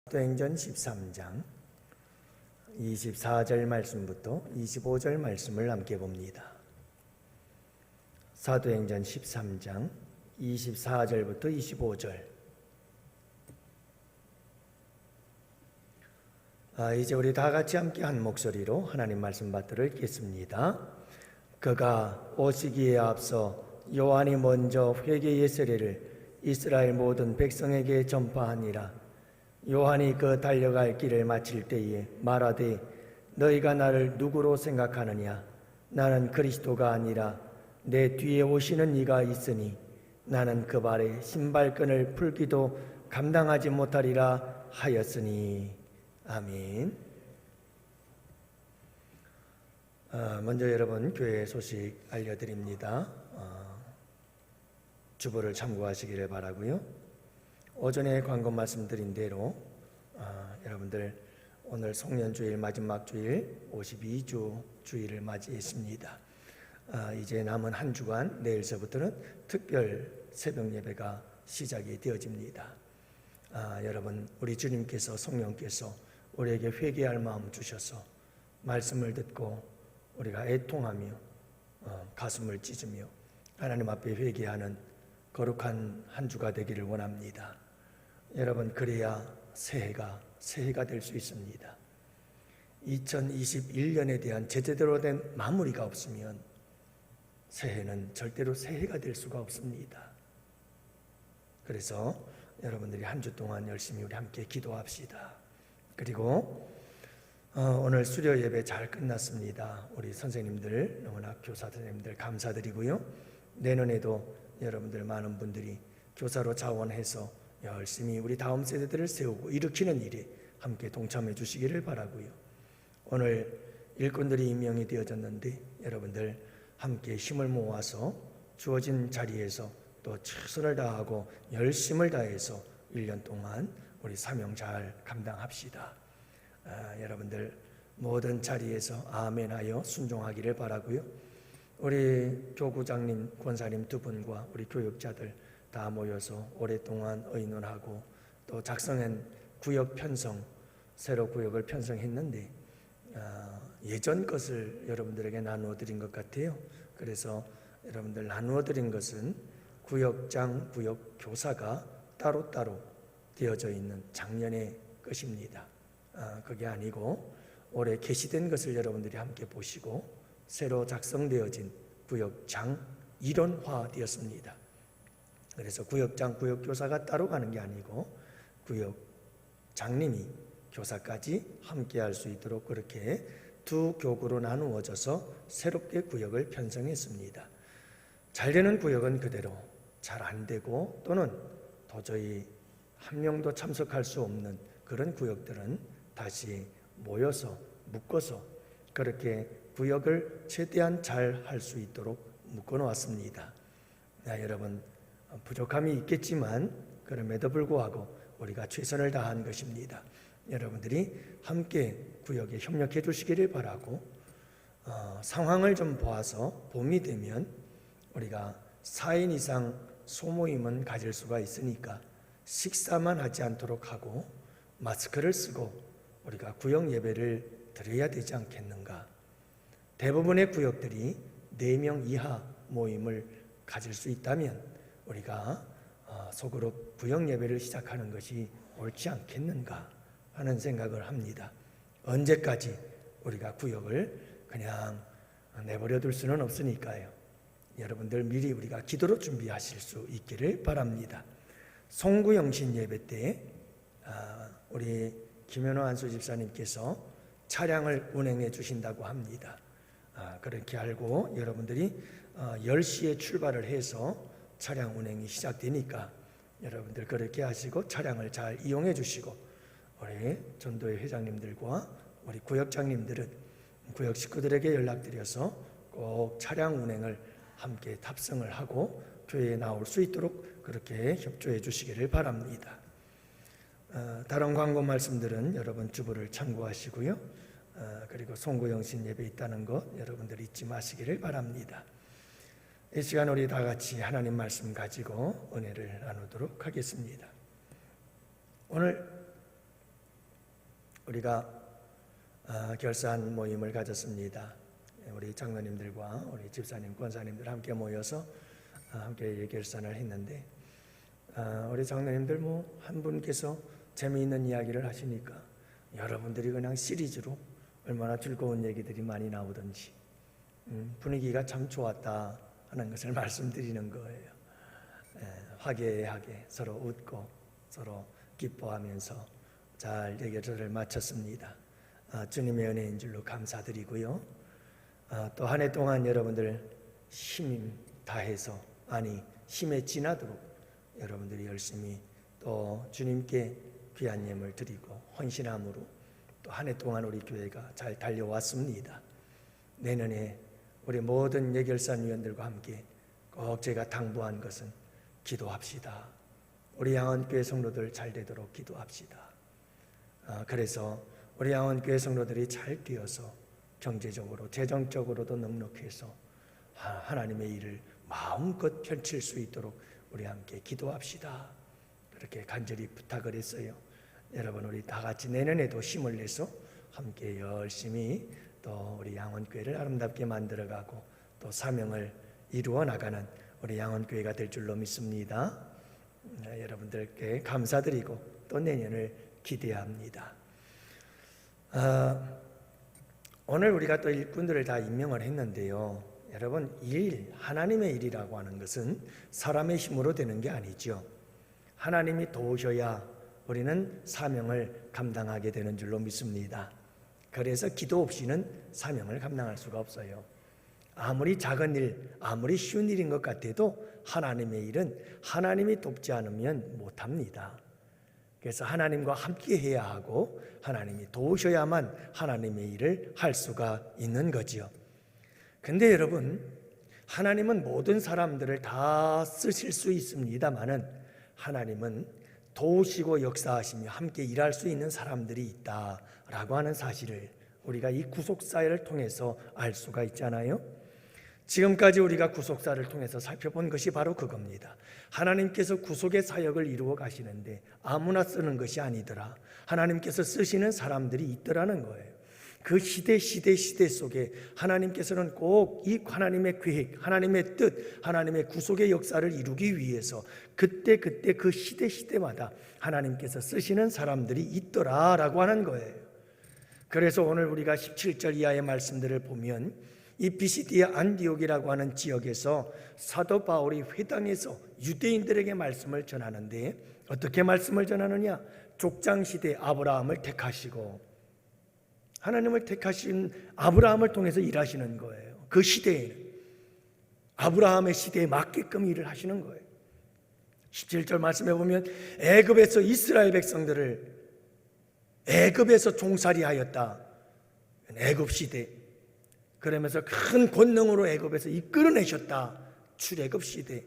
사도행전 13장 24절 말씀부터 25절 말씀을 함께 봅니다. 사도행전 13장 24절부터 25절. 이제 우리 다 같이 함께 한 목소리로 하나님 말씀 받들어 읽겠습니다. 그가 오시기에 앞서 요한이 먼저 회개의 세례를 이스라엘 모든 백성에게 전파하니라. 요한이 그 달려갈 길을 마칠 때에 말하되 너희가 나를 누구로 생각하느냐? 나는 그리스도가 아니라 내 뒤에 오시는 이가 있으니 나는 그 발에 신발끈을 풀기도 감당하지 못하리라 하였으니. 아멘. 먼저 여러분 교회 소식 알려드립니다. 주보를 참고하시기를 바라고요. 오전에 광고 말씀드린 대로 여러분들 오늘 송년주일 마지막 주일 52주 주일을 맞이했습니다. 이제 남은 한 주간 내일서부터는 특별 새벽 예배가 시작이 되어집니다. 여러분 우리 주님께서 성령께서 우리에게 회개할 마음 주셔서 말씀을 듣고 우리가 애통하며 가슴을 찢으며 하나님 앞에 회개하는 거룩한 한 주가 되기를 원합니다. 여러분 그래야 새해가 될 수 있습니다. 2021년에 대한 제대로 된 마무리가 없으면 새해는 절대로 새해가 될 수가 없습니다. 그래서 여러분들이 한 주 동안 열심히 우리 함께 기도합시다. 그리고 오늘 수료 예배 잘 끝났습니다. 우리 선생님들, 너무나 교사 선생님들 감사드리고요. 내년에도 여러분들 많은 분들이 교사로 자원해서 열심히 우리 다음 세대들을 세우고 일으키는 일에 함께 동참해 주시기를 바라고요. 오늘 일꾼들이 임명이 되어졌는데 여러분들 함께 힘을 모아서 주어진 자리에서 또 최선을 다하고 열심을 다해서 1년 동안 우리 사명 잘 감당합시다. 여러분들 모든 자리에서 아멘하여 순종하기를 바라고요. 우리 교구장님, 권사님 두 분과 우리 교육자들 다 모여서 오랫동안 의논하고 또 작성한 구역 편성, 새로 구역을 편성했는데 예전 것을 여러분들에게 나누어 드린 것 같아요. 그래서 여러분들 나누어 드린 것은 구역장, 구역교사가 따로따로 되어져 있는 작년의 것입니다. 그게 아니고 올해 게시된 것을 여러분들이 함께 보시고 새로 작성되어진 구역장 일원화되었습니다. 그래서 구역장, 구역교사가 따로 가는 게 아니고 구역장님이 교사까지 함께 할 수 있도록 그렇게 두 교구로 나누어져서 새롭게 구역을 편성했습니다. 잘 되는 구역은 그대로, 잘 안 되고 또는 도저히 한 명도 참석할 수 없는 그런 구역들은 다시 모여서 묶어서 그렇게 구역을 최대한 잘 할 수 있도록 묶어 놓았습니다. 여러분 부족함이 있겠지만 그럼에도 불구하고 우리가 최선을 다한 것입니다. 여러분들이 함께 구역에 협력해 주시기를 바라고 상황을 좀 보아서 봄이 되면 우리가 4인 이상 소모임은 가질 수가 있으니까 식사만 하지 않도록 하고 마스크를 쓰고 우리가 구역 예배를 드려야 되지 않겠는가. 대부분의 구역들이 4명 이하 모임을 가질 수 있다면 우리가 소그룹 구역 예배를 시작하는 것이 옳지 않겠는가 하는 생각을 합니다. 언제까지 우리가 구역을 그냥 내버려 둘 수는 없으니까요. 여러분들 미리 우리가 기도로 준비하실 수 있기를 바랍니다. 송구영신 예배 때 우리 김현호 안수 집사님께서 차량을 운행해 주신다고 합니다. 그렇게 알고 여러분들이 10시에 출발을 해서 차량 운행이 시작되니까 여러분들 그렇게 하시고 차량을 잘 이용해 주시고 우리 전도회 회장님들과 우리 구역장님들은 구역 식구들에게 연락드려서 꼭 차량 운행을 함께 탑승을 하고 교회에 나올 수 있도록 그렇게 협조해 주시기를 바랍니다. 다른 광고 말씀들은 여러분 주보를 참고하시고요. 그리고 송구영신 예배 있다는 것 여러분들 잊지 마시기를 바랍니다. 이 시간 우리 다 같이 하나님 말씀 가지고 은혜를 나누도록 하겠습니다. 오늘 우리가 결산 모임을 가졌습니다. 우리 장로님들과 우리 집사님, 권사님들 함께 모여서 함께 결산을 했는데 우리 장로님들 한 분께서 재미있는 이야기를 하시니까 여러분들이 그냥 시리즈로 얼마나 즐거운 얘기들이 많이 나오던지 분위기가 참 좋았다 하는 것을 말씀드리는 거예요. 화기애애하게 서로 웃고 서로 기뻐하면서 잘 예결을 마쳤습니다. 주님의 은혜인 줄로 감사드리고요. 또 한 해 동안 여러분들 힘 다해서 힘에 지나도록 여러분들이 열심히 또 주님께 귀한 예물 드리고 헌신함으로 또 한 해 동안 우리 교회가 잘 달려왔습니다. 내년에 우리 모든 예결산 위원들과 함께 꼭 제가 당부한 것은 기도합시다. 우리 양원교회 성도들 잘 되도록 기도합시다. 그래서 우리 양원교회 성도들이 잘 되어서 경제적으로 재정적으로도 넉넉해서 하나님의 일을 마음껏 펼칠 수 있도록 우리 함께 기도합시다. 그렇게 간절히 부탁을 했어요. 여러분 우리 다 같이 내년에도 힘을 내서 함께 열심히 또 우리 양원교회를 아름답게 만들어가고 또 사명을 이루어 나가는 우리 양원교회가 될 줄로 믿습니다. 여러분들께 감사드리고 또 내년을 기대합니다. 오늘 우리가 또 일꾼들을 다 임명을 했는데요. 여러분 하나님의 일이라고 하는 것은 사람의 힘으로 되는 게 아니죠. 하나님이 도우셔야 우리는 사명을 감당하게 되는 줄로 믿습니다. 그래서 기도 없이는 사명을 감당할 수가 없어요. 아무리 작은 일, 아무리 쉬운 일인 것 같아도 하나님의 일은 하나님이 돕지 않으면 못합니다. 그래서 하나님과 함께 해야 하고 하나님이 도우셔야만 하나님의 일을 할 수가 있는 거지요. 근데 여러분, 하나님은 모든 사람들을 다 쓰실 수 있습니다마는 하나님은 도우시고 역사하시며 함께 일할 수 있는 사람들이 있다라고 하는 사실을 우리가 이 구속사회를 통해서 알 수가 있잖아요. 지금까지 우리가 구속사를 통해서 살펴본 것이 바로 그겁니다. 하나님께서 구속의 사역을 이루어 가시는데 아무나 쓰는 것이 아니더라. 하나님께서 쓰시는 사람들이 있더라는 거예요. 그 시대 속에 하나님께서는 꼭 이 하나님의 계획, 하나님의 뜻, 하나님의 구속의 역사를 이루기 위해서 그때 그 시대마다 하나님께서 쓰시는 사람들이 있더라라고 하는 거예요. 그래서 오늘 우리가 17절 이하의 말씀들을 보면 이 비시디의 안디옥이라고 하는 지역에서 사도 바울이 회당에서 유대인들에게 말씀을 전하는데 어떻게 말씀을 전하느냐? 족장시대 아브라함을 택하시고 하나님을 택하신 아브라함을 통해서 일하시는 거예요. 그 시대에는 아브라함의 시대에 맞게끔 일을 하시는 거예요. 17절 말씀해 보면 애굽에서 이스라엘 백성들을 애굽에서 종살이하였다. 애굽 시대. 그러면서 큰 권능으로 애굽에서 이끌어내셨다. 출애굽 시대.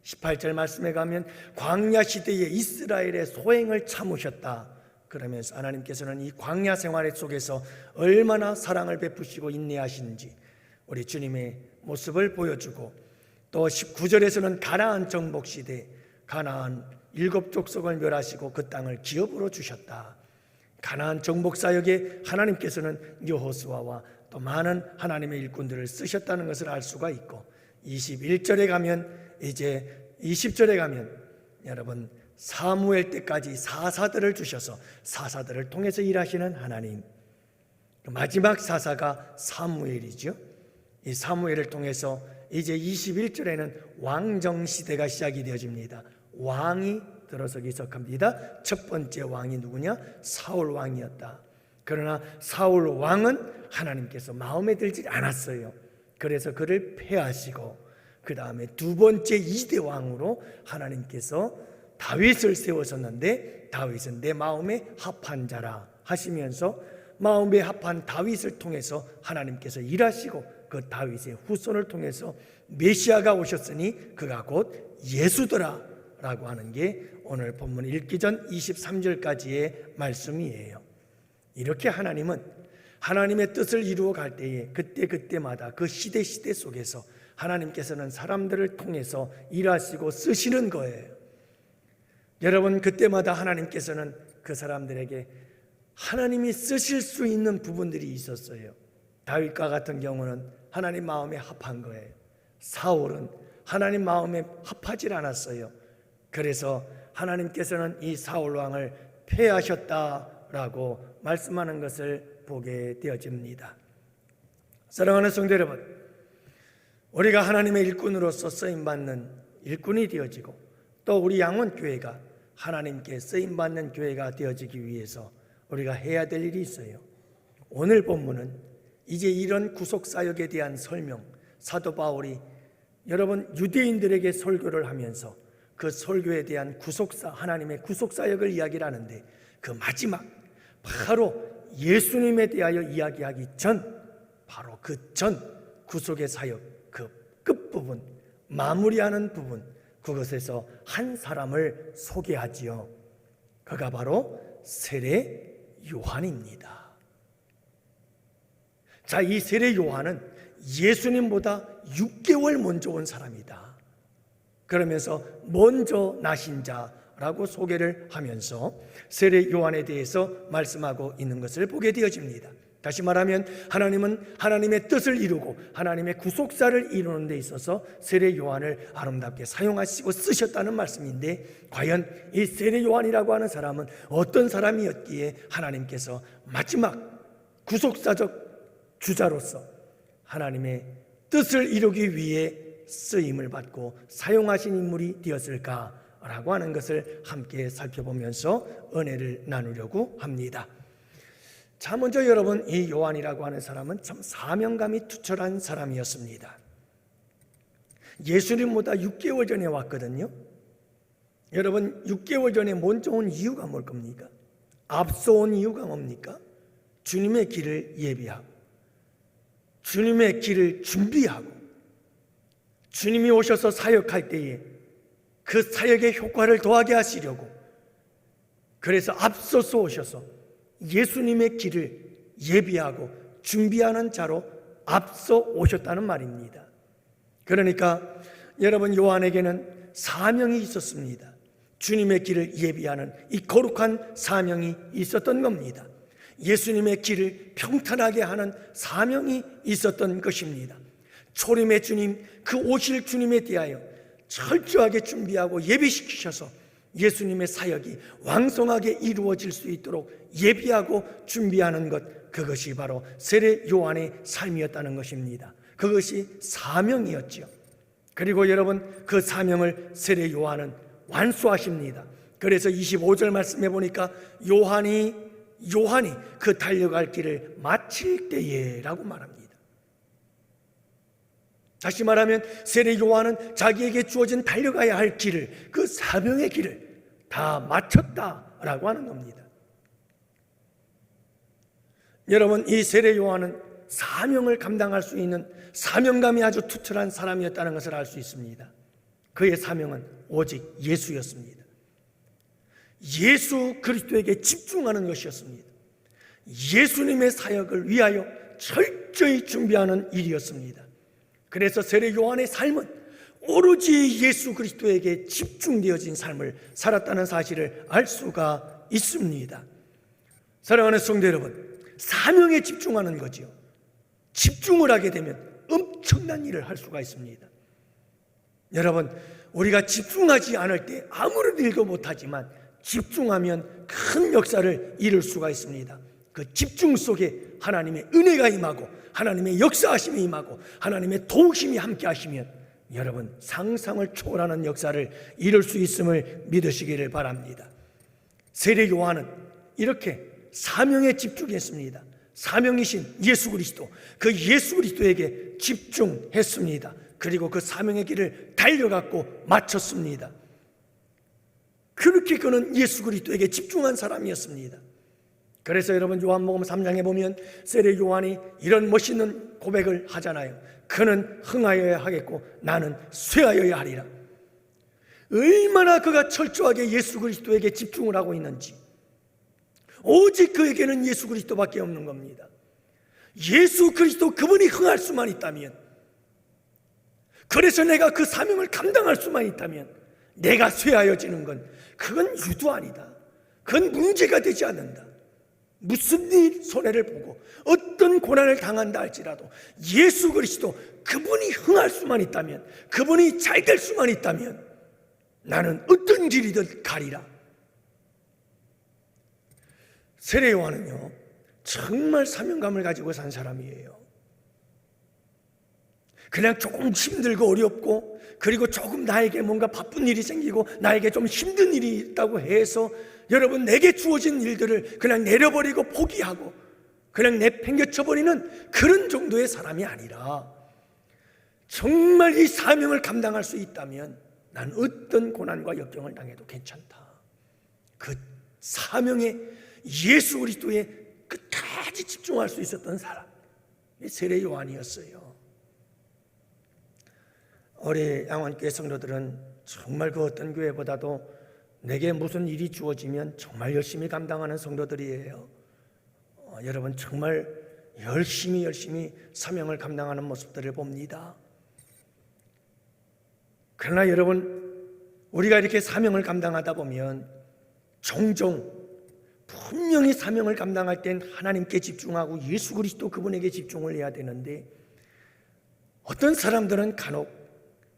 18절 말씀에 가면 광야 시대에 이스라엘의 소행을 참으셨다. 그러면서 하나님께서는 이 광야 생활 속에서 얼마나 사랑을 베푸시고 인내하시는지 우리 주님의 모습을 보여주고 또 19절에서는 가나안 정복 시대 가나안 7족속을 멸하시고 그 땅을 기업으로 주셨다. 가나안 정복 사역에 하나님께서는 여호수아와 또 많은 하나님의 일꾼들을 쓰셨다는 것을 알 수가 있고 21절에 가면 이제 20절에 가면 여러분 사무엘 때까지 사사들을 주셔서 사사들을 통해서 일하시는 하나님. 마지막 사사가 사무엘이죠. 이 사무엘을 통해서 이제 21절에는 왕정시대가 시작이 되어집니다. 왕이 들어서기 시작합니다. 첫 번째 왕이 누구냐? 사울 왕이었다. 그러나 사울 왕은 하나님께서 마음에 들지 않았어요. 그래서 그를 폐하시고 그 다음에 두 번째 2대 왕으로 하나님께서 다윗을 세우셨는데 다윗은 내 마음에 합한 자라 하시면서 마음에 합한 다윗을 통해서 하나님께서 일하시고 그 다윗의 후손을 통해서 메시아가 오셨으니 그가 곧 예수더라 라고 하는 게 오늘 본문 읽기 전 23절까지의 말씀이에요. 이렇게 하나님은 하나님의 뜻을 이루어 갈 때에 그때마다 그 시대 속에서 하나님께서는 사람들을 통해서 일하시고 쓰시는 거예요. 여러분 그때마다 하나님께서는 그 사람들에게 하나님이 쓰실 수 있는 부분들이 있었어요. 다윗과 같은 경우는 하나님 마음에 합한 거예요. 사울은 하나님 마음에 합하지 않았어요. 그래서 하나님께서는 이 사울 왕을 폐하셨다라고 말씀하는 것을 보게 되어집니다. 사랑하는 성도 여러분, 우리가 하나님의 일꾼으로서 쓰임받는 일꾼이 되어지고 또 우리 양원교회가 하나님께 쓰임받는 교회가 되어지기 위해서 우리가 해야 될 일이 있어요. 오늘 본문은 이제 이런 구속사역에 대한 설명, 사도 바울이 여러분 유대인들에게 설교를 하면서 그 설교에 대한 하나님의 구속사역을 이야기를 하는데 그 마지막 바로 예수님에 대하여 이야기하기 전, 바로 그 전 구속의 사역 그 끝부분, 마무리하는 부분, 그것에서 한 사람을 소개하지요. 그가 바로 세례 요한입니다. 자, 이 세례 요한은 예수님보다 6개월 먼저 온 사람이다. 그러면서 먼저 나신 자라고 소개를 하면서 세례 요한에 대해서 말씀하고 있는 것을 보게 되어집니다. 다시 말하면 하나님은 하나님의 뜻을 이루고 하나님의 구속사를 이루는 데 있어서 세례 요한을 아름답게 사용하시고 쓰셨다는 말씀인데, 과연 이 세례 요한이라고 하는 사람은 어떤 사람이었기에 하나님께서 마지막 구속사적 주자로서 하나님의 뜻을 이루기 위해 쓰임을 받고 사용하신 인물이 되었을까라고 하는 것을 함께 살펴보면서 은혜를 나누려고 합니다. 자, 먼저 여러분, 이 요한이라고 하는 사람은 참 사명감이 투철한 사람이었습니다. 예수님보다 6개월 전에 왔거든요. 여러분, 6개월 전에 먼저 온 이유가 뭘 겁니까? 앞서 온 이유가 뭡니까? 주님의 길을 예비하고 주님의 길을 준비하고 주님이 오셔서 사역할 때에 그 사역의 효과를 더하게 하시려고, 그래서 앞서서 오셔서 예수님의 길을 예비하고 준비하는 자로 앞서 오셨다는 말입니다. 그러니까 여러분, 요한에게는 사명이 있었습니다. 주님의 길을 예비하는 이 거룩한 사명이 있었던 겁니다. 예수님의 길을 평탄하게 하는 사명이 있었던 것입니다. 초림의 주님, 그 오실 주님에 대하여 철저하게 준비하고 예비시키셔서 예수님의 사역이 왕성하게 이루어질 수 있도록 예비하고 준비하는 것, 그것이 바로 세례 요한의 삶이었다는 것입니다. 그것이 사명이었죠. 그리고 여러분, 그 사명을 세례 요한은 완수하십니다. 그래서 25절 말씀해 보니까 요한이 그 달려갈 길을 마칠 때에라고 말합니다. 다시 말하면 세례 요한은 자기에게 주어진 달려가야 할 길을, 그 사명의 길을 다 마쳤다라고 하는 겁니다. 여러분, 이 세례 요한은 사명을 감당할 수 있는 사명감이 아주 투철한 사람이었다는 것을 알 수 있습니다. 그의 사명은 오직 예수였습니다. 예수 그리스도에게 집중하는 것이었습니다. 예수님의 사역을 위하여 철저히 준비하는 일이었습니다. 그래서 세례 요한의 삶은 오로지 예수 그리스도에게 집중되어진 삶을 살았다는 사실을 알 수가 있습니다. 사랑하는 성도 여러분, 사명에 집중하는 거죠. 집중을 하게 되면 엄청난 일을 할 수가 있습니다. 여러분, 우리가 집중하지 않을 때 아무런 일도 못하지만 집중하면 큰 역사를 이룰 수가 있습니다. 그 집중 속에 하나님의 은혜가 임하고 하나님의 역사하심이 임하고 하나님의 도우심이 함께 하시면 여러분, 상상을 초월하는 역사를 이룰 수 있음을 믿으시기를 바랍니다. 세례 요한은 이렇게 사명에 집중했습니다. 사명이신 예수 그리스도, 그 예수 그리스도에게 집중했습니다. 그리고 그 사명의 길을 달려갔고 마쳤습니다. 그렇게 그는 예수 그리스도에게 집중한 사람이었습니다. 그래서 여러분, 요한복음 3장에 보면 세례 요한이 이런 멋있는 고백을 하잖아요. 그는 흥하여야 하겠고 나는 쇠하여야 하리라. 얼마나 그가 철저하게 예수 그리스도에게 집중을 하고 있는지. 오직 그에게는 예수 그리스도밖에 없는 겁니다. 예수 그리스도, 그분이 흥할 수만 있다면, 그래서 내가 그 사명을 감당할 수만 있다면, 내가 쇠하여지는 건 그건 유도 아니다. 그건 문제가 되지 않는다. 무슨 일 손해를 보고 어떤 고난을 당한다 할지라도 예수 그리스도 그분이 흥할 수만 있다면, 그분이 잘 될 수만 있다면 나는 어떤 길이든 가리라. 세례 요한은요 정말 사명감을 가지고 산 사람이에요. 그냥 조금 힘들고 어렵고, 그리고 조금 나에게 뭔가 바쁜 일이 생기고 나에게 좀 힘든 일이 있다고 해서 여러분 내게 주어진 일들을 그냥 내려버리고 포기하고 그냥 내팽개쳐버리는 그런 정도의 사람이 아니라, 정말 이 사명을 감당할 수 있다면 난 어떤 고난과 역경을 당해도 괜찮다. 그 사명에 예수 그리스도에 끝까지 집중할 수 있었던 사람, 세례 요한이었어요. 올해 양원교회 성도들은 정말 그 어떤 교회보다도 내게 무슨 일이 주어지면 정말 열심히 감당하는 성도들이에요. 여러분 정말 열심히 사명을 감당하는 모습들을 봅니다. 그러나 여러분, 우리가 이렇게 사명을 감당하다 보면 종종 분명히 사명을 감당할 땐 하나님께 집중하고 예수 그리스도 그분에게 집중을 해야 되는데, 어떤 사람들은 간혹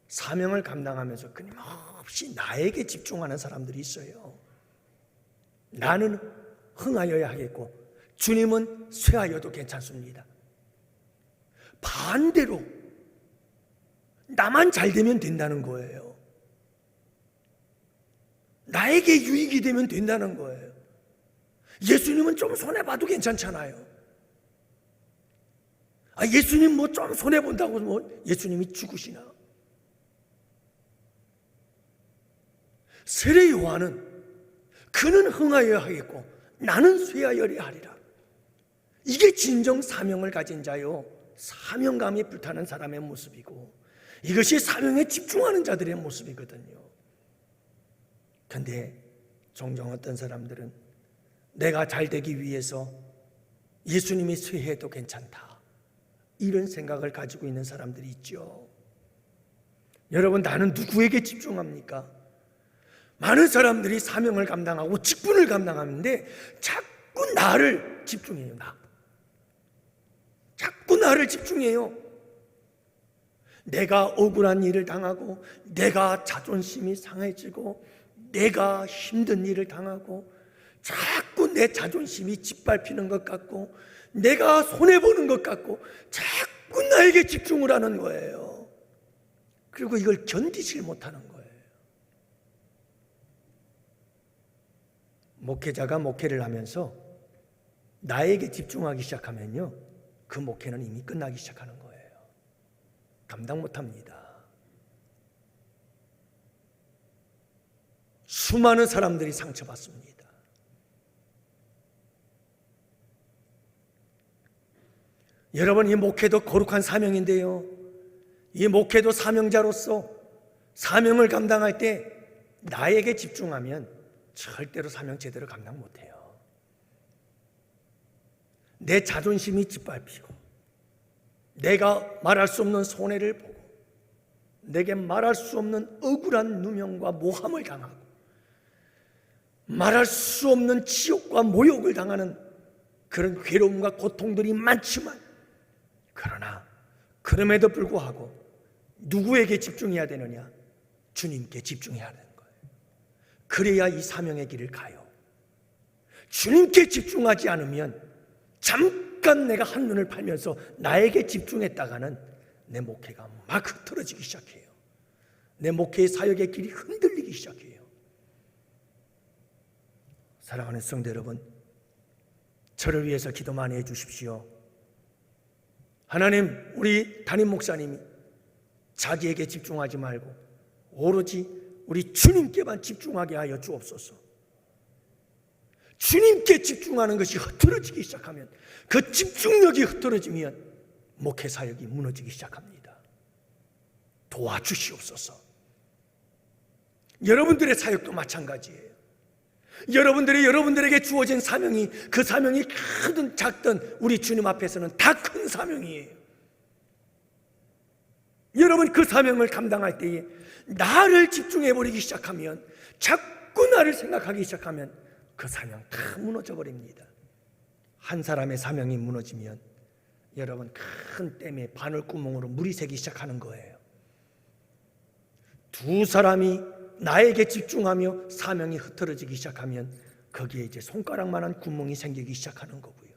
사명을 감당하면서 끊임없이 나에게 집중하는 사람들이 있어요. 나는 흥하여야 하겠고 주님은 쇠하여도 괜찮습니다. 반대로 나만 잘 되면 된다는 거예요. 나에게 유익이 되면 된다는 거예요. 예수님은 좀 손해봐도 괜찮잖아요. 예수님 뭐 좀 손해본다고 뭐 예수님이 죽으시나? 세례 요한은 그는 흥하여야 하겠고 나는 쇠하여야 하리라. 이게 진정 사명을 가진 자요, 사명감이 불타는 사람의 모습이고, 이것이 사명에 집중하는 자들의 모습이거든요. 그런데 종종 어떤 사람들은 내가 잘 되기 위해서 예수님이 쇠해도 괜찮다, 이런 생각을 가지고 있는 사람들이 있죠. 여러분, 나는 누구에게 집중합니까? 많은 사람들이 사명을 감당하고 직분을 감당하는데 자꾸 나를 집중해요. 자꾸 나를 집중해요. 내가 억울한 일을 당하고, 내가 자존심이 상해지고, 내가 힘든 일을 당하고, 자꾸 내 자존심이 짓밟히는 것 같고, 내가 손해보는 것 같고, 자꾸 나에게 집중을 하는 거예요. 그리고 이걸 견디질 못하는 거예요. 목회자가 목회를 하면서 나에게 집중하기 시작하면요, 그 목회는 이미 끝나기 시작하는 거예요. 감당 못합니다. 수많은 사람들이 상처받습니다. 여러분, 이 목회도 거룩한 사명인데요, 이 목회도 사명자로서 사명을 감당할 때 나에게 집중하면 절대로 사명 제대로 감당 못해요. 내 자존심이 짓밟히고, 내가 말할 수 없는 손해를 보고, 내게 말할 수 없는 억울한 누명과 모함을 당하고, 말할 수 없는 지옥과 모욕을 당하는 그런 괴로움과 고통들이 많지만, 그러나 그럼에도 불구하고 누구에게 집중해야 되느냐? 주님께 집중해야 되는 거예요. 그래야 이 사명의 길을 가요. 주님께 집중하지 않으면 잠깐 내가 한눈을 팔면서 나에게 집중했다가는 내 목회가 막 흐트러지기 시작해요. 내 목회의 사역의 길이 흔들리기 시작해요. 사랑하는 성도 여러분, 저를 위해서 기도 많이 해주십시오. 하나님, 우리 담임 목사님이 자기에게 집중하지 말고 오로지 우리 주님께만 집중하게 하여 주옵소서. 주님께 집중하는 것이 흐트러지기 시작하면, 그 집중력이 흐트러지면 목회 사역이 무너지기 시작합니다. 도와주시옵소서. 여러분들의 사역도 마찬가지예요. 여러분들에게 주어진 사명이, 그 사명이 크든 작든 우리 주님 앞에서는 다 큰 사명이에요. 여러분, 그 사명을 감당할 때에 나를 집중해버리기 시작하면, 자꾸 나를 생각하기 시작하면 그 사명 다 무너져 버립니다. 한 사람의 사명이 무너지면 여러분 큰 댐에 바늘구멍으로 물이 새기 시작하는 거예요. 두 사람이 나에게 집중하며 사명이 흐트러지기 시작하면 거기에 이제 손가락만한 구멍이 생기기 시작하는 거고요.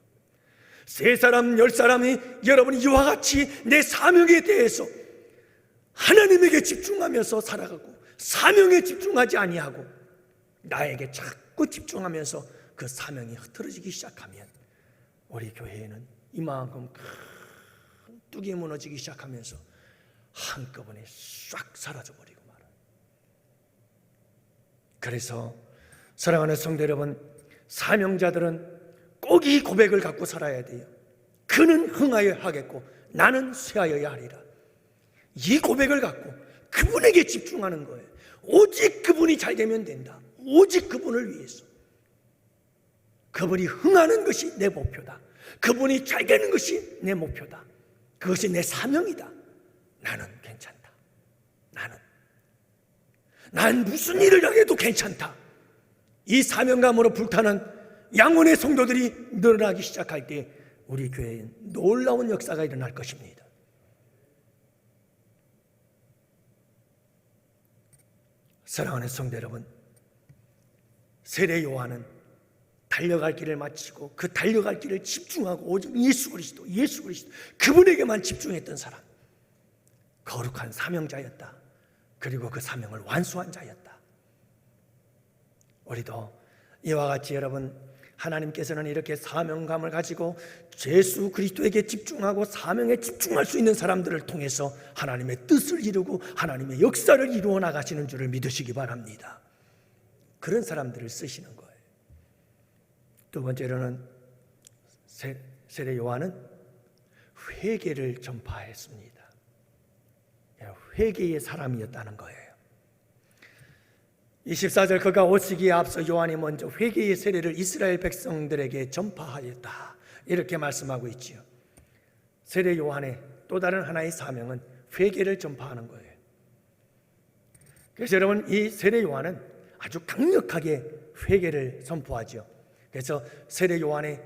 세 사람, 10사람이 여러분이 이와 같이 내 사명에 대해서 하나님에게 집중하면서 살아가고 사명에 집중하지 아니하고 나에게 자꾸 집중하면서 그 사명이 흐트러지기 시작하면 우리 교회에는 이만큼 큰 뚝이 무너지기 시작하면서 한꺼번에 싹 사라져버리고 말아요. 그래서 사랑하는 성도 여러분, 사명자들은 꼭 이 고백을 갖고 살아야 돼요. 그는 흥하여 하겠고 나는 쇠하여야 하리라. 이 고백을 갖고 그분에게 집중하는 거예요. 오직 그분이 잘 되면 된다. 오직 그분을 위해서. 그분이 흥하는 것이 내 목표다. 그분이 잘 되는 것이 내 목표다. 그것이 내 사명이다. 나는 괜찮다. 난 무슨 일을 당해도 괜찮다. 이 사명감으로 불타는 양원의 성도들이 늘어나기 시작할 때 우리 교회에 놀라운 역사가 일어날 것입니다. 사랑하는 성도 여러분, 세례 요한은 달려갈 길을 마치고 그 달려갈 길을 집중하고 오직 예수 그리스도 그분에게만 집중했던 사람, 거룩한 사명자였다. 그리고 그 사명을 완수한 자였다. 우리도 이와 같이 여러분, 하나님께서는 이렇게 사명감을 가지고 예수 그리스도에게 집중하고 사명에 집중할 수 있는 사람들을 통해서 하나님의 뜻을 이루고 하나님의 역사를 이루어 나가시는 줄을 믿으시기 바랍니다. 그런 사람들을 쓰시는 거예요. 두 번째로는 세례 요한은 회개를 전파했습니다. 회개의 사람이었다는 거예요. 24절 그가 오시기에 앞서 요한이 먼저 회개의 세례를 이스라엘 백성들에게 전파하였다. 이렇게 말씀하고 있지요. 세례 요한의 또 다른 하나의 사명은 회개를 전파하는 거예요. 그래서 여러분, 이 세례 요한은 아주 강력하게 회개를 선포하죠. 그래서 세례 요한의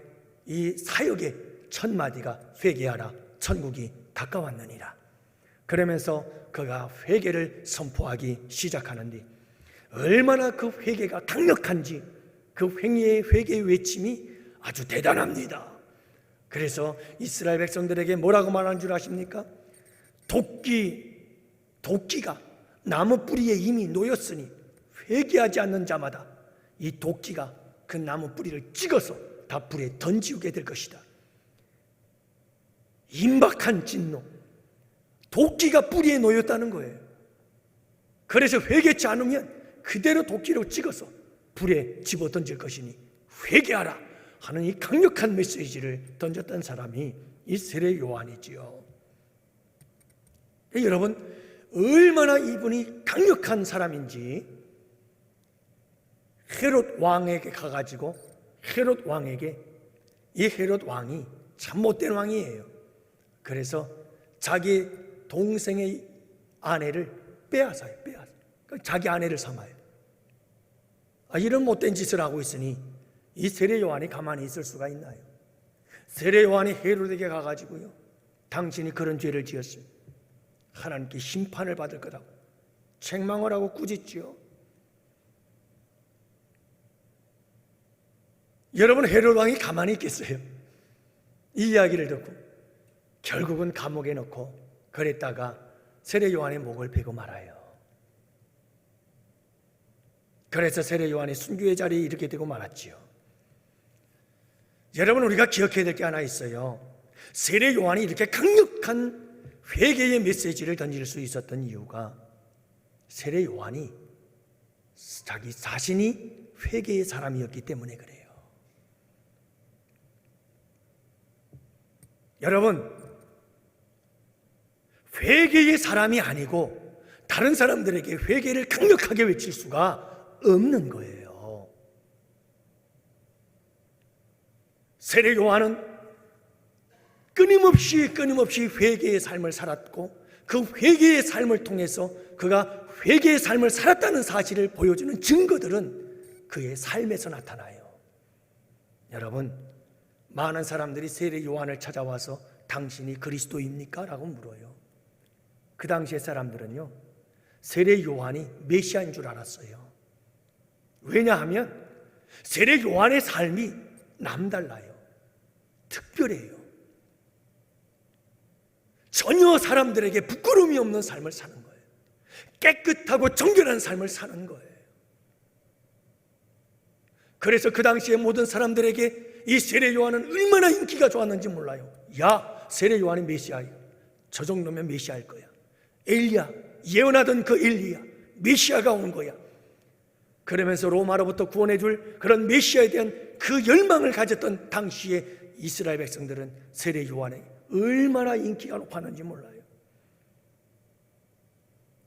이 사역의 첫 마디가 회개하라, 천국이 가까웠느니라. 그러면서 그가 회개를 선포하기 시작하는데 얼마나 그 회개가 강력한지 그 회개의 외침이 아주 대단합니다. 그래서 이스라엘 백성들에게 뭐라고 말하는 줄 아십니까? 도끼가 나무 뿌리에 이미 놓였으니 회개하지 않는 자마다 이 도끼가 그 나무 뿌리를 찍어서 다 불에 던지게 될 것이다. 임박한 진노, 도끼가 뿌리에 놓였다는 거예요. 그래서 회개치 않으면 그대로 도끼로 찍어서 불에 집어 던질 것이니 회개하라 하는 이 강력한 메시지를 던졌던 사람이 이 세례 요한이지요. 여러분, 얼마나 이분이 강력한 사람인지 헤롯 왕에게 가가지고 헤롯 왕이 참 못된 왕이에요. 그래서 자기 동생의 아내를 빼앗아요. 자기 아내를 삼아요. 이런 못된 짓을 하고 있으니 이 세례 요한이 가만히 있을 수가 있나요? 세례 요한이 헤롯에게 가가지고요, 당신이 그런 죄를 지었으면 하나님께 심판을 받을 거라고 책망을 하고 꾸짖지요. 여러분, 헤롯 왕이 가만히 있겠어요? 이 이야기를 듣고 결국은 감옥에 넣고 그랬다가 세례 요한의 목을 베고 말아요. 그래서 세례 요한이 순교의 자리에 이렇게 되고 말았지요. 여러분, 우리가 기억해야 될 게 하나 있어요. 세례 요한이 이렇게 강력한 회개의 메시지를 던질 수 있었던 이유가 세례 요한이 자기 자신이 회개의 사람이었기 때문에 그래요. 여러분, 회개의 사람이 아니고 다른 사람들에게 회개를 강력하게 외칠 수가 없는 거예요. 세례 요한은 끊임없이 회개의 삶을 살았고 그 회개의 삶을 통해서 그가 회개의 삶을 살았다는 사실을 보여주는 증거들은 그의 삶에서 나타나요. 여러분, 많은 사람들이 세례 요한을 찾아와서 당신이 그리스도입니까? 라고 물어요. 그 당시의 사람들은요, 세례 요한이 메시아인 줄 알았어요. 왜냐하면 세례 요한의 삶이 남달라요. 특별해요. 전혀 사람들에게 부끄러움이 없는 삶을 사는 거예요. 깨끗하고 정결한 삶을 사는 거예요. 그래서 그 당시에 모든 사람들에게 이 세례 요한은 얼마나 인기가 좋았는지 몰라요. 야, 세례 요한이 메시아야. 저 정도면 메시아일 거야. 엘리야, 예언하던 그 엘리야, 메시아가 온 거야. 그러면서 로마로부터 구원해 줄 그런 메시아에 대한 그 열망을 가졌던 당시의 이스라엘 백성들은 세례 요한에 얼마나 인기가 높았는지 몰라요.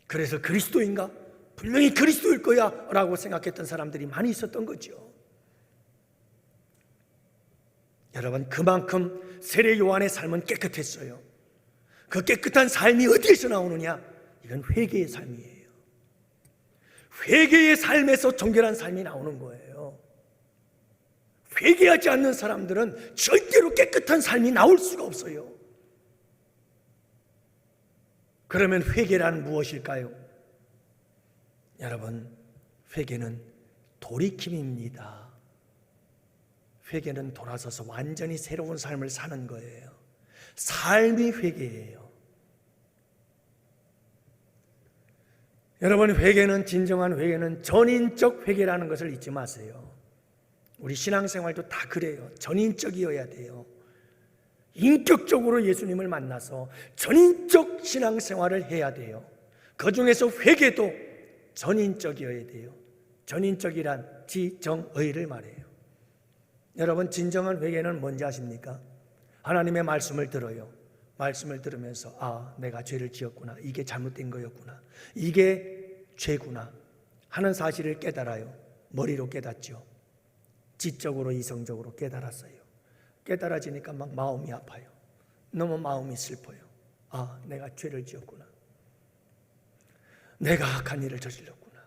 그래서 그리스도인가? 분명히 그리스도일 거야 라고 생각했던 사람들이 많이 있었던 거죠. 여러분, 그만큼 세례 요한의 삶은 깨끗했어요. 그 깨끗한 삶이 어디에서 나오느냐? 이건 회개의 삶이에요. 회개의 삶에서 정결한 삶이 나오는 거예요. 회개하지 않는 사람들은 절대로 깨끗한 삶이 나올 수가 없어요. 그러면 회개란 무엇일까요? 여러분, 회개는 돌이킴입니다. 회개는 돌아서서 완전히 새로운 삶을 사는 거예요. 삶이 회개예요. 여러분, 회개는, 진정한 회개는 전인적 회개라는 것을 잊지 마세요. 우리 신앙생활도 다 그래요. 전인적이어야 돼요. 인격적으로 예수님을 만나서 전인적 신앙생활을 해야 돼요. 그 중에서 회개도 전인적이어야 돼요. 전인적이란 지정의를 말해요. 여러분, 진정한 회개는 뭔지 아십니까? 하나님의 말씀을 들어요. 말씀을 들으면서 아, 내가 죄를 지었구나. 이게 잘못된 거였구나. 이게 죄구나 하는 사실을 깨달아요. 머리로 깨닫죠. 지적으로, 이성적으로 깨달았어요. 깨달아지니까 막 마음이 아파요. 너무 마음이 슬퍼요. 아, 내가 죄를 지었구나. 내가 악한 일을 저질렀구나.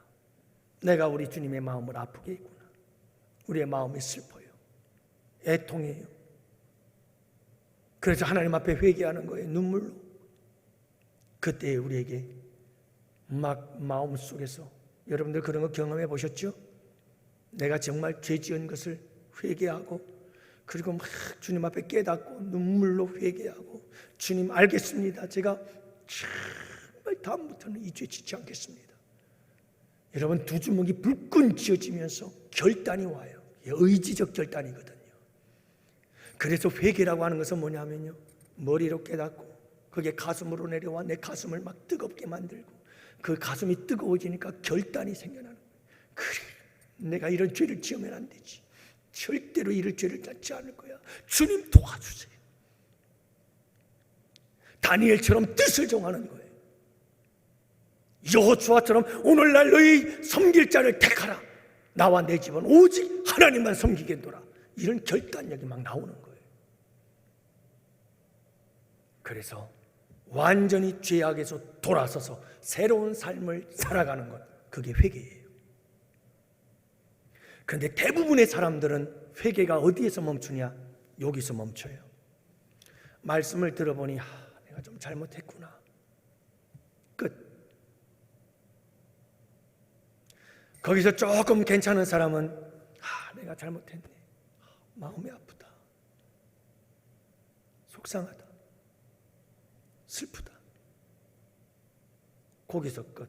내가 우리 주님의 마음을 아프게 했구나. 우리의 마음이 슬퍼요. 애통해요. 그래서 하나님 앞에 회개하는 거예요. 눈물로. 그때 우리에게 막 마음속에서, 여러분들 그런 거 경험해 보셨죠? 내가 정말 죄 지은 것을 회개하고, 그리고 막 주님 앞에 깨닫고 눈물로 회개하고, 주님 알겠습니다. 제가 정말 다음부터는 이 죄 짓지 않겠습니다. 여러분, 두 주먹이 불끈 쥐어지면서 결단이 와요. 의지적 결단이거든요. 그래서 회개라고 하는 것은 뭐냐면요, 머리로 깨닫고 그게 가슴으로 내려와 내 가슴을 막 뜨겁게 만들고, 그 가슴이 뜨거워지니까 결단이 생겨나는 거예요. 그래, 내가 이런 죄를 지으면 안 되지. 절대로 이럴 죄를 짓지 않을 거야. 주님 도와주세요. 다니엘처럼 뜻을 정하는 거예요. 여호수아처럼 오늘날 너희 섬길 자를 택하라. 나와 내 집은 오직 하나님만 섬기겠노라. 이런 결단력이 막 나오는 거예요. 그래서 완전히 죄악에서 돌아서서 새로운 삶을 살아가는 것, 그게 회개예요. 그런데 대부분의 사람들은 회개가 어디에서 멈추냐? 여기서 멈춰요. 말씀을 들어보니 내가 좀 잘못했구나. 끝. 거기서 조금 괜찮은 사람은 내가 잘못했네. 마음이 아프다. 속상하다. 슬프다. 거기서 끝.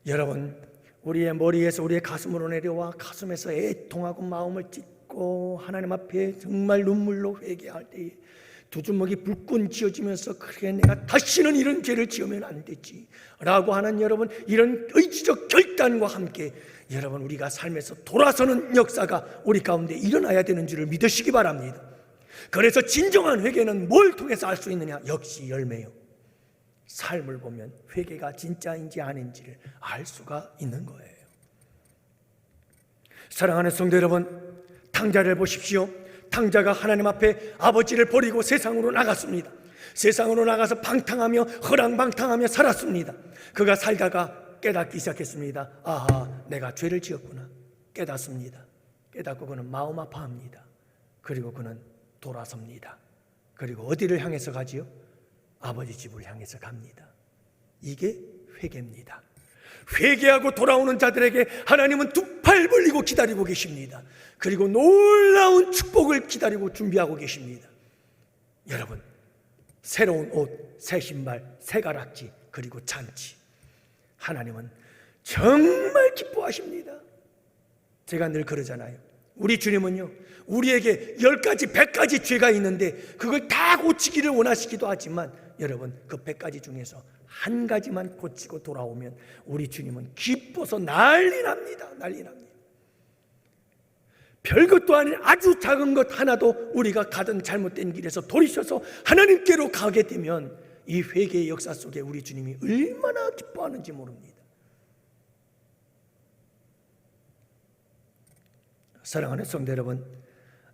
여러분, 우리의 머리에서 우리의 가슴으로 내려와 가슴에서 애통하고 마음을 찢고 하나님 앞에 정말 눈물로 회개할 때에 두 주먹이 불끈 쥐어지면서 그래, 내가 다시는 이런 죄를 지으면 안 되지 라고 하는 여러분, 이런 의지적 결단과 함께 여러분, 우리가 삶에서 돌아서는 역사가 우리 가운데 일어나야 되는 줄을 믿으시기 바랍니다. 그래서 진정한 회개는 뭘 통해서 알 수 있느냐? 역시 열매요. 삶을 보면 회개가 진짜인지 아닌지를 알 수가 있는 거예요. 사랑하는 성도 여러분, 탕자를 보십시오. 탕자가 하나님 앞에 아버지를 버리고 세상으로 나갔습니다. 세상으로 나가서 방탕하며 허랑방탕하며 살았습니다. 그가 살다가 깨닫기 시작했습니다. 아하, 내가 죄를 지었구나. 깨닫습니다. 깨닫고 그는 마음 아파합니다. 그리고 그는 돌아섭니다. 그리고 어디를 향해서 가지요? 아버지 집을 향해서 갑니다. 이게 회개입니다. 회개하고 돌아오는 자들에게 하나님은 두 팔 벌리고 기다리고 계십니다. 그리고 놀라운 축복을 기다리고 준비하고 계십니다. 여러분, 새로운 옷, 새 신발, 새 가락지, 그리고 잔치, 하나님은 정말 기뻐하십니다. 제가 늘 그러잖아요. 우리 주님은요, 우리에게 10가지, 100가지 죄가 있는데 그걸 다 고치기를 원하시기도 하지만 여러분, 그 100가지 중에서 한 가지만 고치고 돌아오면 우리 주님은 기뻐서 난리 납니다. 난리 납니다. 별것도 아닌 아주 작은 것 하나도 우리가 가던 잘못된 길에서 돌이켜서 하나님께로 가게 되면 이 회개의 역사 속에 우리 주님이 얼마나 기뻐하는지 모릅니다. 사랑하는 성도 여러분,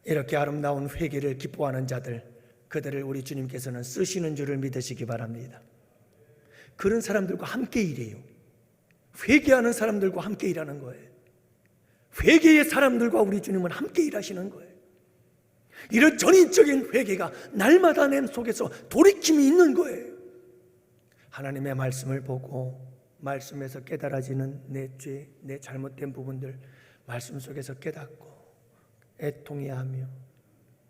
이렇게 아름다운 회개를 기뻐하는 자들, 그들을 우리 주님께서는 쓰시는 줄을 믿으시기 바랍니다. 그런 사람들과 함께 일해요. 회개하는 사람들과 함께 일하는 거예요. 회개의 사람들과 우리 주님은 함께 일하시는 거예요. 이런 전인적인 회개가 날마다 내 속에서 돌이킴이 있는 거예요. 하나님의 말씀을 보고 말씀에서 깨달아지는 내 죄, 내 잘못된 부분들 말씀 속에서 깨닫고 애통해하며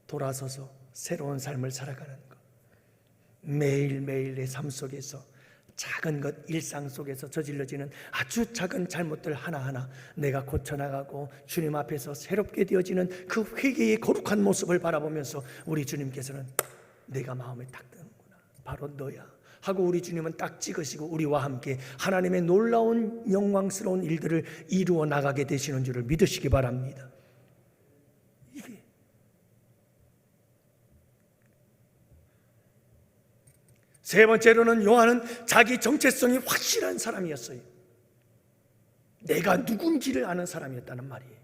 돌아서서 새로운 삶을 살아가는 것. 매일매일 내 삶 속에서 작은 것, 일상 속에서 저질러지는 아주 작은 잘못들 하나하나 내가 고쳐나가고 주님 앞에서 새롭게 되어지는 그 회개의 거룩한 모습을 바라보면서 우리 주님께서는 내가 마음에 딱 드는구나, 바로 너야 하고 우리 주님은 딱 찍으시고 우리와 함께 하나님의 놀라운 영광스러운 일들을 이루어 나가게 되시는 줄을 믿으시기 바랍니다. 이게 세 번째로는 요한은 자기 정체성이 확실한 사람이었어요. 내가 누군지를 아는 사람이었다는 말이에요.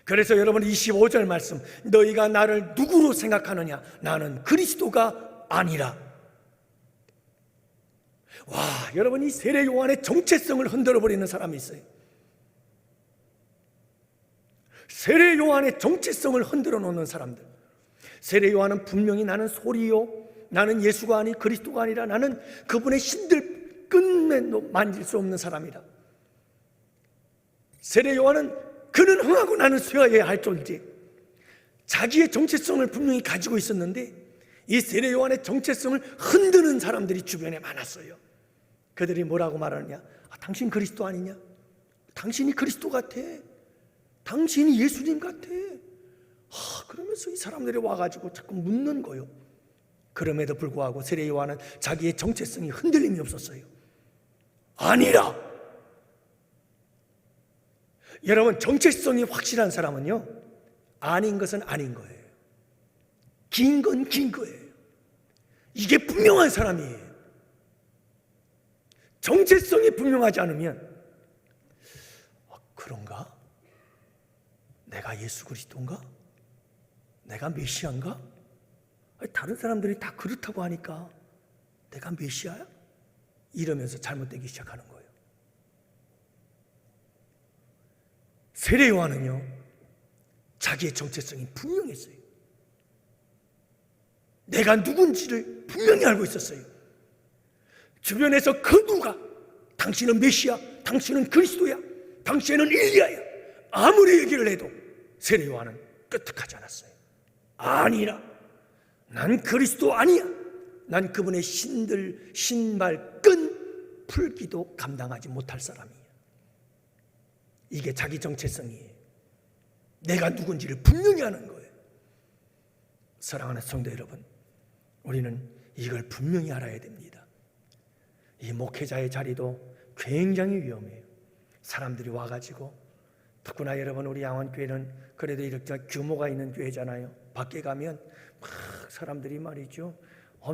그래서 여러분 25절 말씀, 너희가 나를 누구로 생각하느냐? 나는 그리스도가 아니라. 와, 여러분, 이 세례 요한의 정체성을 흔들어버리는 사람이 있어요. 세례 요한의 정체성을 흔들어 놓는 사람들. 세례 요한은 분명히 나는 소리요, 나는 예수가 아닌 그리스도가 아니라 나는 그분의 신들 끝내 만질 수 없는 사람이다. 세례 요한은 그는 흥하고 나는 쇠하여야 할 존재, 자기의 정체성을 분명히 가지고 있었는데 이 세례 요한의 정체성을 흔드는 사람들이 주변에 많았어요. 그들이 뭐라고 말하느냐? 당신 그리스도 아니냐? 당신이 그리스도 같아. 당신이 예수님 같아. 그러면서 이 사람들이 와가지고 자꾸 묻는 거요. 그럼에도 불구하고 세례 요한은 자기의 정체성이 흔들림이 없었어요. 아니라. 여러분, 정체성이 확실한 사람은요, 아닌 것은 아닌 거예요. 긴 건 긴 거예요. 이게 분명한 사람이에요. 정체성이 분명하지 않으면 그런가? 내가 예수 그리스도인가? 내가 메시아인가? 다른 사람들이 다 그렇다고 하니까 내가 메시아야? 이러면서 잘못되기 시작하는 거예요. 세례 요한은요, 자기의 정체성이 분명했어요. 내가 누군지를 분명히 알고 있었어요. 주변에서 그 누가 당신은 메시아, 당신은 그리스도야, 당신은 일리야야 아무리 얘기를 해도 세례 요한은 끄떡하지 않았어요. 아니라 난 그리스도 아니야. 난 그분의 신발 끈 풀기도 감당하지 못할 사람이에요. 이게 자기 정체성이에요. 내가 누군지를 분명히 아는 거예요. 사랑하는 성도 여러분, 우리는 이걸 분명히 알아야 됩니다. 이 목회자의 자리도 굉장히 위험해요. 사람들이 와가지고, 특히나 여러분 우리 양원교회는 그래도 이렇게 규모가 있는 교회잖아요. 밖에 가면 막 사람들이 말이죠,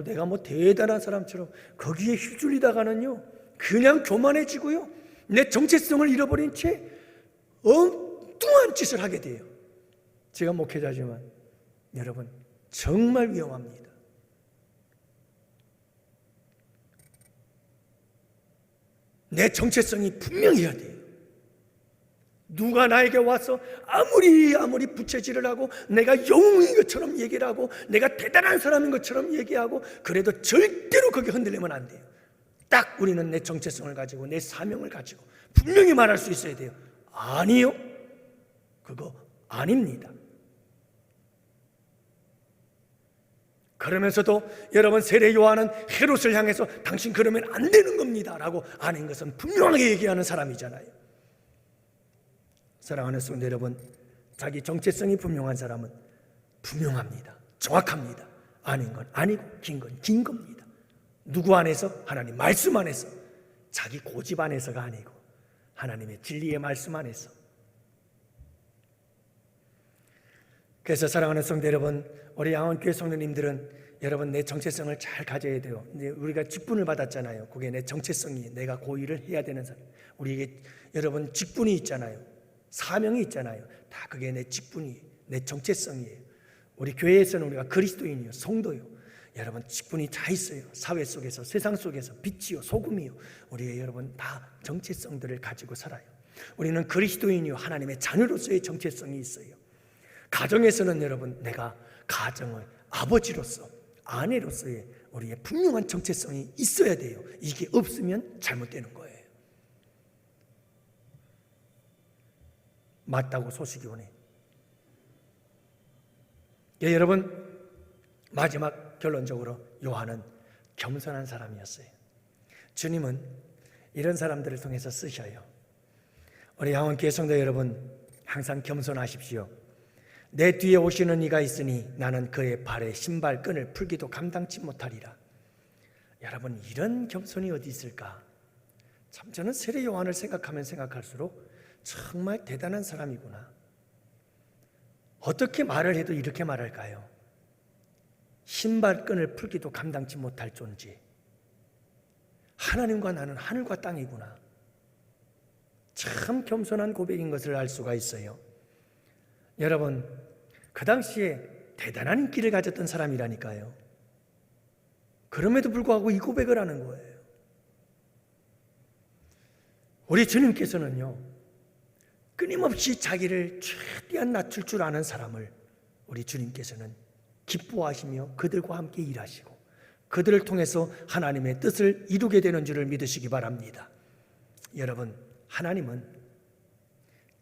내가 뭐 대단한 사람처럼 거기에 휘둘리다가는요 그냥 교만해지고요, 내 정체성을 잃어버린 채 엉뚱한 짓을 하게 돼요. 제가 목회자지만 여러분 정말 위험합니다. 내 정체성이 분명해야 돼요. 누가 나에게 와서 아무리 부채질을 하고 내가 영웅인 것처럼 얘기를 하고 내가 대단한 사람인 것처럼 얘기하고 그래도 절대로 거기 흔들리면 안 돼요. 딱 우리는 내 정체성을 가지고 내 사명을 가지고 분명히 말할 수 있어야 돼요. 아니요, 그거 아닙니다. 그러면서도 여러분, 세례 요한은 헤롯을 향해서 당신 그러면 안 되는 겁니다 라고 아닌 것은 분명하게 얘기하는 사람이잖아요. 사랑하는 성도 여러분, 자기 정체성이 분명한 사람은 분명합니다. 정확합니다. 아닌 건 아니고 긴 건 긴 겁니다. 누구 안에서? 하나님 말씀 안에서. 자기 고집 안에서가 아니고 하나님의 진리의 말씀 안에서. 그래서 사랑하는 성도 여러분, 우리 양원교회 성도님들은 여러분 내 정체성을 잘 가져야 돼요. 이제 우리가 직분을 받았잖아요. 그게 내 정체성이, 내가 고일을 해야 되는 사람. 우리에게 여러분 직분이 있잖아요. 사명이 있잖아요. 다 그게 내 직분이, 내 정체성이에요. 우리 교회에서는 우리가 그리스도인이요, 성도요. 여러분 직분이 다 있어요. 사회 속에서, 세상 속에서 빛이요, 소금이요. 우리 여러분 다 정체성들을 가지고 살아요. 우리는 그리스도인이요, 하나님의 자녀로서의 정체성이 있어요. 가정에서는 여러분 내가 가정의 아버지로서, 아내로서의 우리의 분명한 정체성이 있어야 돼요. 이게 없으면 잘못되는 거예요. 맞다고 소식이 오네. 예, 여러분, 마지막 결론적으로 요한은 겸손한 사람이었어요. 주님은 이런 사람들을 통해서 쓰셔요. 우리 양원교회 성도 여러분, 항상 겸손하십시오. 내 뒤에 오시는 이가 있으니 나는 그의 발에 신발끈을 풀기도 감당치 못하리라. 여러분, 이런 겸손이 어디 있을까? 참 저는 세례 요한을 생각하면 생각할수록 정말 대단한 사람이구나. 어떻게 말을 해도 이렇게 말할까요? 신발끈을 풀기도 감당치 못할 존재. 하나님과 나는 하늘과 땅이구나. 참 겸손한 고백인 것을 알 수가 있어요. 여러분, 그 당시에 대단한 인기를 가졌던 사람이라니까요. 그럼에도 불구하고 이 고백을 하는 거예요. 우리 주님께서는요, 끊임없이 자기를 최대한 낮출 줄 아는 사람을 우리 주님께서는 기뻐하시며 그들과 함께 일하시고 그들을 통해서 하나님의 뜻을 이루게 되는 줄을 믿으시기 바랍니다. 여러분, 하나님은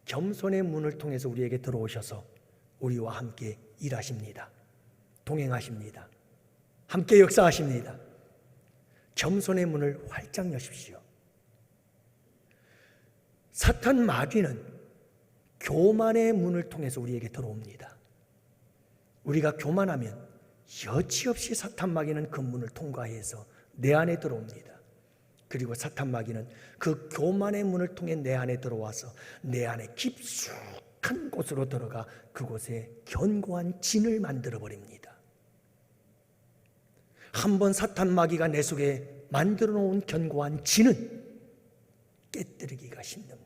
겸손의 문을 통해서 우리에게 들어오셔서 우리와 함께 일하십니다. 동행하십니다. 함께 역사하십니다. 겸손의 문을 활짝 여십시오. 사탄 마귀는 교만의 문을 통해서 우리에게 들어옵니다. 우리가 교만하면 여지없이 사탄 마귀는 그 문을 통과해서 내 안에 들어옵니다. 그리고 사탄 마귀는 그 교만의 문을 통해 내 안에 들어와서 내 안에 깊숙한 곳으로 들어가 그곳에 견고한 진을 만들어 버립니다. 한번 사탄 마귀가 내 속에 만들어 놓은 견고한 진은 깨뜨리기가 힘듭니다.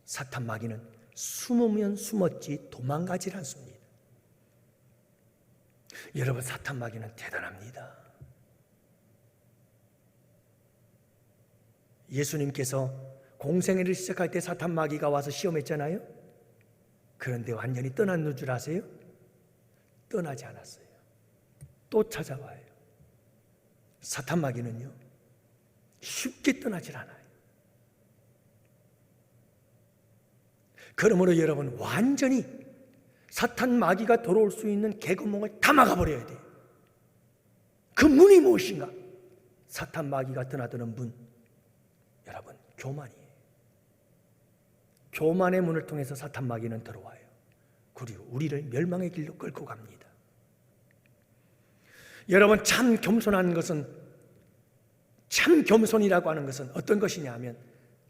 사탄 마귀는 숨으면 숨었지 도망가질 않습니다. 여러분, 사탄 마귀는 대단합니다. 예수님께서 공생애를 시작할 때 사탄 마귀가 와서 시험했잖아요. 그런데 완전히 떠난 줄 아세요? 떠나지 않았어요. 또 찾아와요. 사탄 마귀는요, 쉽게 떠나질 않아요. 그러므로 여러분, 완전히 사탄 마귀가 들어올 수 있는 개구멍을 다 막아버려야 돼요. 그 문이 무엇인가? 사탄 마귀가 드나드는 문, 여러분, 교만이에요. 교만의 문을 통해서 사탄 마귀는 들어와요. 그리고 우리를 멸망의 길로 끌고 갑니다. 여러분, 참 겸손한 것은, 참 겸손이라고 하는 것은 어떤 것이냐 하면,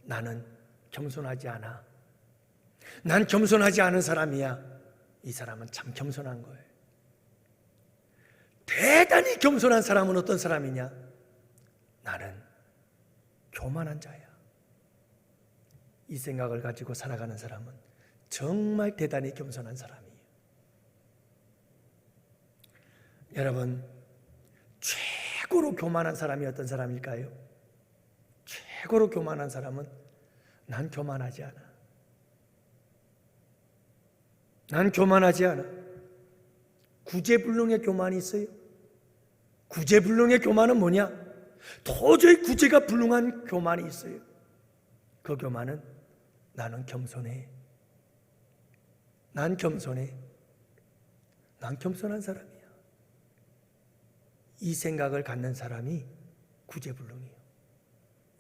나는 겸손하지 않아, 난 겸손하지 않은 사람이야. 이 사람은 참 겸손한 거예요. 대단히 겸손한 사람은 어떤 사람이냐? 나는 교만한 자야. 이 생각을 가지고 살아가는 사람은 정말 대단히 겸손한 사람이에요. 여러분, 최고로 교만한 사람이 어떤 사람일까요? 최고로 교만한 사람은 난 교만하지 않아. 난 교만하지 않아. 구제불능의 교만이 있어요. 구제불능의 교만은 뭐냐? 도저히 구제가 불능한 교만이 있어요. 그 교만은 나는 겸손해. 난 겸손해. 난 겸손한 사람이야. 이 생각을 갖는 사람이 구제불능이에요.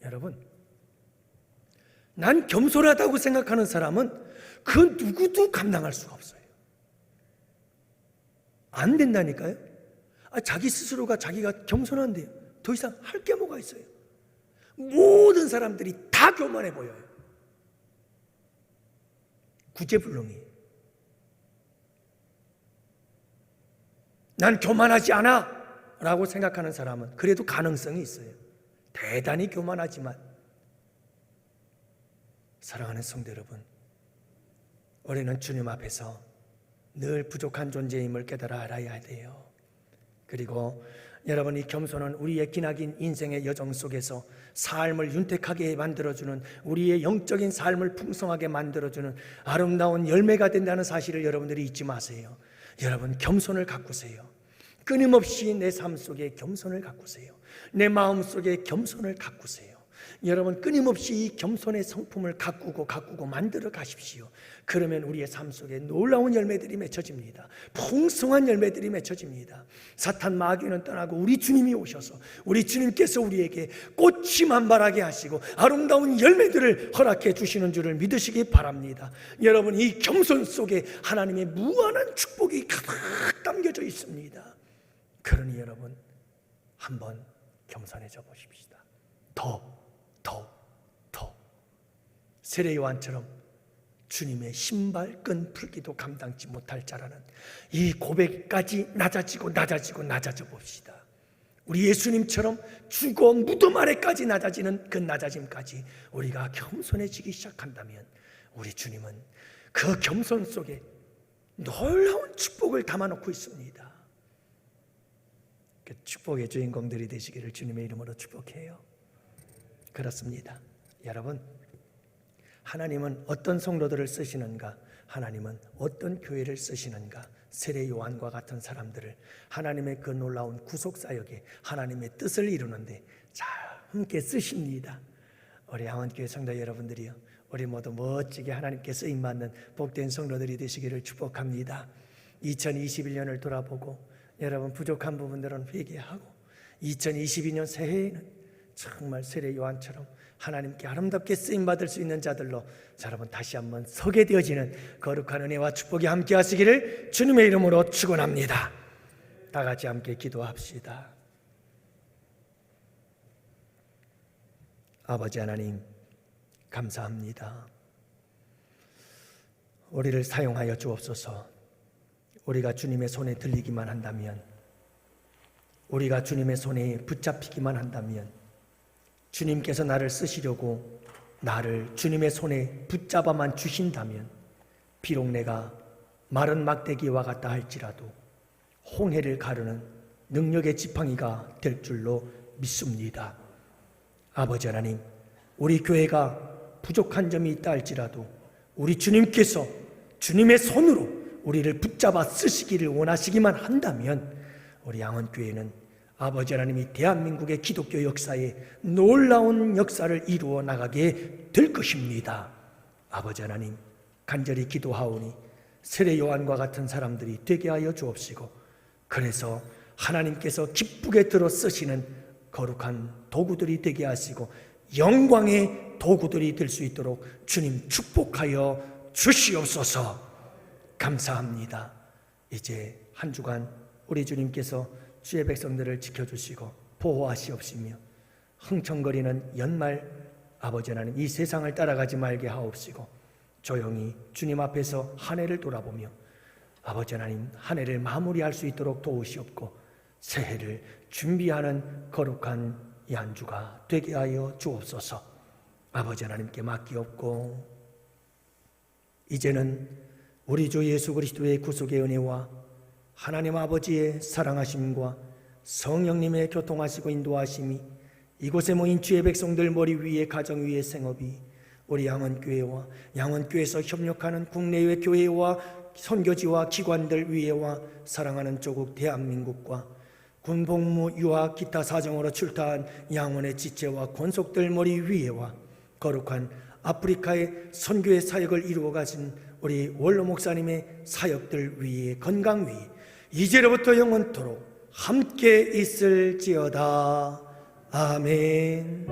여러분, 난 겸손하다고 생각하는 사람은 그 누구도 감당할 수가 없어요. 안 된다니까요. 자기 스스로가 자기가 겸손한데요. 더 이상 할 게 뭐가 있어요? 모든 사람들이 다 교만해 보여요. 구제불능이에요. 난 교만하지 않아 라고 생각하는 사람은 그래도 가능성이 있어요. 대단히 교만하지만, 사랑하는 성도 여러분, 우리는 주님 앞에서 늘 부족한 존재임을 깨달아 알아야 돼요. 그리고 여러분, 이 겸손은 우리의 기나긴 인생의 여정 속에서 삶을 윤택하게 만들어주는, 우리의 영적인 삶을 풍성하게 만들어주는 아름다운 열매가 된다는 사실을 여러분들이 잊지 마세요. 여러분, 겸손을 가꾸세요. 끊임없이 내 삶 속에 겸손을 가꾸세요. 내 마음 속에 겸손을 가꾸세요. 여러분, 끊임없이 이 겸손의 성품을 가꾸고 만들어 가십시오. 그러면 우리의 삶 속에 놀라운 열매들이 맺혀집니다. 풍성한 열매들이 맺혀집니다. 사탄 마귀는 떠나고 우리 주님이 오셔서, 우리 주님께서 우리에게 꽃이 만발하게 하시고 아름다운 열매들을 허락해 주시는 줄을 믿으시기 바랍니다. 여러분, 이 겸손 속에 하나님의 무한한 축복이 가득 담겨져 있습니다. 그러니 여러분, 한번 겸손해져 보십시다. 더 세례 요한처럼 주님의 신발끈 풀기도 감당치 못할 자라는 이 고백까지 낮아져 봅시다. 우리 예수님처럼 죽어 무덤 아래까지 낮아지는 그 낮아짐까지 우리가 겸손해지기 시작한다면, 우리 주님은 그 겸손 속에 놀라운 축복을 담아놓고 있습니다. 그 축복의 주인공들이 되시기를 주님의 이름으로 축복해요. 그렇습니다. 여러분, 하나님은 어떤 성도들을 쓰시는가? 하나님은 어떤 교회를 쓰시는가? 세례 요한과 같은 사람들을 하나님의 그 놀라운 구속사역에 하나님의 뜻을 이루는데 잘 함께 쓰십니다. 우리 양원교회 성도 여러분들이요, 우리 모두 멋지게 하나님께 쓰임받는 복된 성도들이 되시기를 축복합니다. 2021년을 돌아보고 여러분, 부족한 부분들은 회개하고 2022년 새해에는 정말 세례 요한처럼 하나님께 아름답게 쓰임받을 수 있는 자들로 여러분 다시 한번 서게 되어지는 거룩한 은혜와 축복이 함께 하시기를 주님의 이름으로 축원합니다. 다 같이 함께 기도합시다. 아버지 하나님, 감사합니다. 우리를 사용하여 주옵소서. 우리가 주님의 손에 들리기만 한다면, 우리가 주님의 손에 붙잡히기만 한다면, 주님께서 나를 쓰시려고 나를 주님의 손에 붙잡아만 주신다면, 비록 내가 마른 막대기와 같다 할지라도 홍해를 가르는 능력의 지팡이가 될 줄로 믿습니다. 아버지 하나님, 우리 교회가 부족한 점이 있다 할지라도 우리 주님께서 주님의 손으로 우리를 붙잡아 쓰시기를 원하시기만 한다면, 우리 양원교회는 아버지 하나님이 대한민국의 기독교 역사에 놀라운 역사를 이루어 나가게 될 것입니다. 아버지 하나님, 간절히 기도하오니 세례 요한과 같은 사람들이 되게 하여 주옵시고, 그래서 하나님께서 기쁘게 들어 쓰시는 거룩한 도구들이 되게 하시고 영광의 도구들이 될 수 있도록 주님 축복하여 주시옵소서. 감사합니다. 이제 한 주간 우리 주님께서 주의 백성들을 지켜주시고 보호하시옵시며, 흥청거리는 연말 아버지 하나님, 이 세상을 따라가지 말게 하옵시고 조용히 주님 앞에서 한 해를 돌아보며 아버지 하나님, 한 해를 마무리할 수 있도록 도우시옵고 새해를 준비하는 거룩한 이 한 주가 되게 하여 주옵소서. 아버지 하나님께 맡기옵고, 이제는 우리 주 예수 그리스도의 구속의 은혜와 하나님 아버지의 사랑하심과 성령님의 교통하시고 인도하심이 이곳에 모인 주의 백성들 머리 위에 가정 위에 생업이 우리 양원교회와 양원교회에서 협력하는 국내외 교회와 선교지와 기관들 위에와 사랑하는 조국 대한민국과 군복무, 유학, 기타 사정으로 출타한 양원의 지체와 권속들 머리 위에와 거룩한 아프리카의 선교의 사역을 이루어 가신 우리 원로 목사님의 사역들 위에 건강 위에 이제로부터 영원토록 함께 있을지어다. 아멘.